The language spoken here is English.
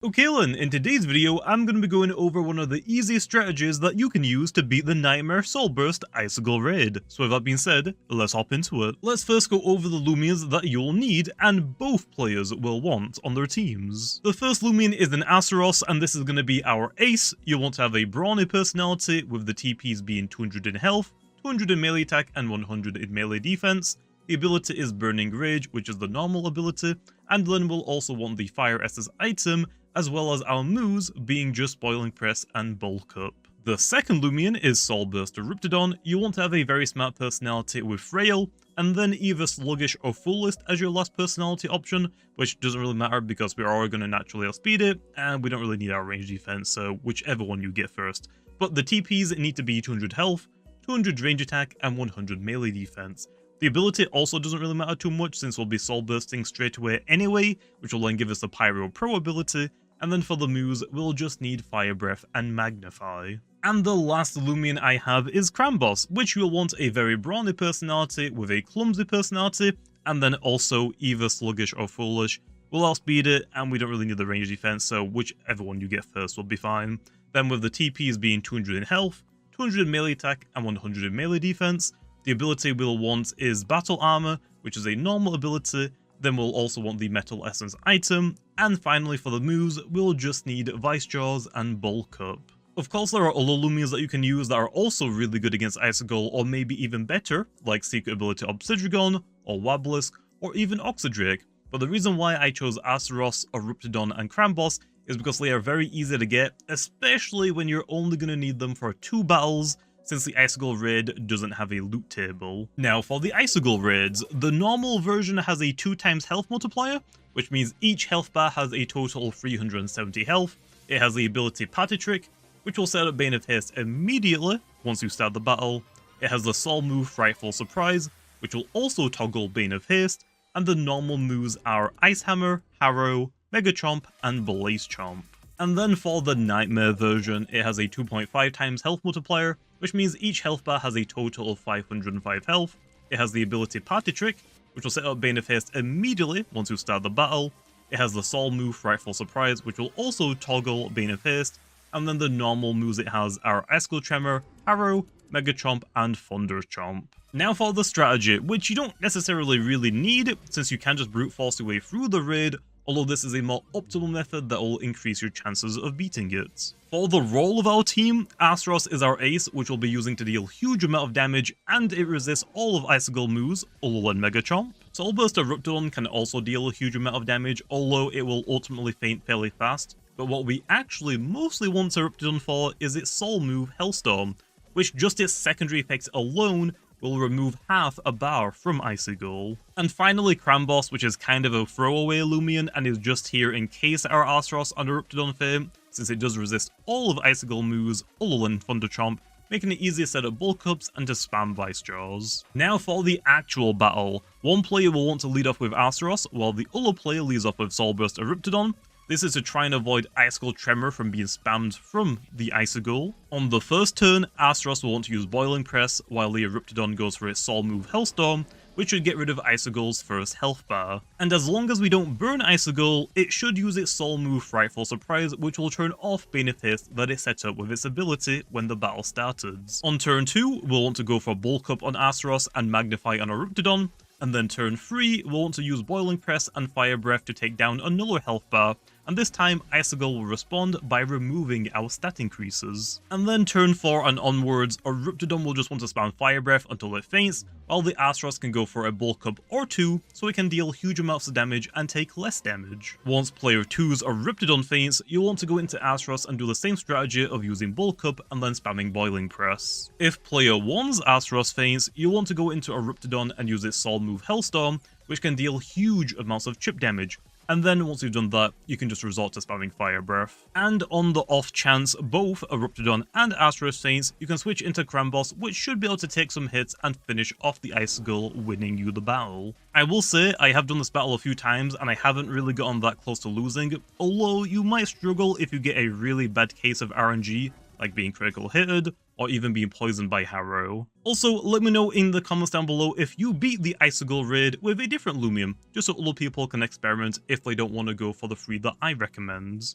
Okay then, in today's video, I'm going to be going over one of the easiest strategies that you can use to beat the Nightmare Soul Burst Icigool raid. So with that being said, let's hop into it. Let's first go over the Loomians that you'll need and both players will want on their teams. The first Loomian is an Aceros, and this is going to be our ace. You'll want to have a brawny personality with the TPs being 200 in health, 200 in melee attack and 100 in melee defense. The ability is Burning Rage, which is the normal ability, and then we'll also want the Fire Essence item, as well as our moves being just Boiling Press and Bulk Up. The second Loomian is Soul Burster Riptidon. You want to have a very smart personality with Frail, and then either Sluggish or Full List as your last personality option, which doesn't really matter because we're already going to naturally outspeed it, and we don't really need our range defense, so whichever one you get first. But the TPs need to be 200 health, 200 range attack, and 100 melee defense. The ability also doesn't really matter too much since we'll be Soul Bursting straight away anyway, which will then give us the Pyro Pro ability, and then for the moves, we'll just need Fire Breath and Magnify. And the last Loomian I have is Crambos, which you'll want a very brawny personality with a clumsy personality, and then also either Sluggish or Foolish. We'll outspeed it, and we don't really need the range defense, so whichever one you get first will be fine. Then with the TPs being 200 in health, 200 in melee attack, and 100 in melee defense, the ability we'll want is Battle Armor, which is a normal ability. Then we'll also want the Metal Essence item, and finally for the moves, we'll just need Vice Jaws and Bulk Up. Of course, there are other Loomians that you can use that are also really good against Icigool, or maybe even better, like Secret Ability Obsidian, or Wabblisk, or even Oxidrake. But the reason why I chose Aceros, Riptidon, and Crambos is because they are very easy to get, especially when you're only going to need them for 2 battles, since the Icigool raid doesn't have a loot table. Now for the Icigool raids, the normal version has a 2x health multiplier, which means each health bar has a total of 370 health. It has the ability Party Trick, which will set up Bane of Haste immediately once you start the battle. It has the Soul move Frightful Surprise, which will also toggle Bane of Haste, and the normal moves are Ice Hammer, Harrow, Mega Chomp, and Blaze Chomp. And then for the Nightmare version, it has a 2.5x health multiplier, which means each health bar has a total of 505 health. It has the ability Party Trick, which will set up Bane of Haste immediately once you start the battle. It has the Soul move Frightful Surprise, which will also toggle Bane of Haste. And then the normal moves it has are Icigool Tremor, Harrow, Mega Chomp, and Thunder Chomp. Now for the strategy, which you don't necessarily really need, since you can just brute force your way through the raid, although this is a more optimal method that will increase your chances of beating it. For the role of our team, Aceros is our ace, which we'll be using to deal huge amount of damage, and it resists all of Icigool moves, other than Mega Chomp. Soul Burster Riptidon can also deal a huge amount of damage, although it will ultimately faint fairly fast. But what we actually mostly want a Riptidon for is its Soul move Hellstorm, which just its secondary effects alone will remove half a bar from Icigool. And finally Crambos, which is kind of a throwaway Loomian and is just here in case our Aceros under Riptidon fail, since it does resist all of Icigool moves other than Thunder Chomp, making it easier to set up bulk ups and to spam Vice Jaws. Now for the actual battle, one player will want to lead off with Aceros, while the other player leads off with Soul Burster Riptidon. This is to try and avoid Icigool Tremor from being spammed from the Icigool. On the first turn, Aceros will want to use Boiling Press, while the Riptidon goes for its Soul move Hellstorm, which should get rid of Icigool's first health bar. And as long as we don't burn Icigool, it should use its Soul move Frightful Surprise, which will turn off Bane of Haste that it set up with its ability when the battle started. On turn 2, we'll want to go for Bulk Up on Aceros and Magnify on our Riptidon, and then turn 3, we'll want to use Boiling Press and Fire Breath to take down another health bar, and this time Icigool will respond by removing our stat increases. And then turn 4 and onwards, a Riptidon will just want to spam Fire Breath until it faints, while the Aceros can go for a Bulk Up or 2, so it can deal huge amounts of damage and take less damage. Once player 2's Riptidon faints, you'll want to go into Aceros and do the same strategy of using Bulk Up and then spamming Boiling Press. If player 1's Aceros faints, you'll want to go into a Riptidon and use its Soul move Hellstorm, which can deal huge amounts of chip damage. And then once you've done that, you can just resort to spamming Fire Breath. And on the off chance both Riptidon and Aceros faints, you can switch into Crambos, which should be able to take some hits and finish off the Icigool, winning you the battle. I will say, I have done this battle a few times and I haven't really gotten that close to losing, although you might struggle if you get a really bad case of RNG, like being critical hitted, or even being poisoned by Harrow. Also, let me know in the comments down below if you beat the Icigool raid with a different Loomian, just so other people can experiment if they don't want to go for the 3 that I recommend.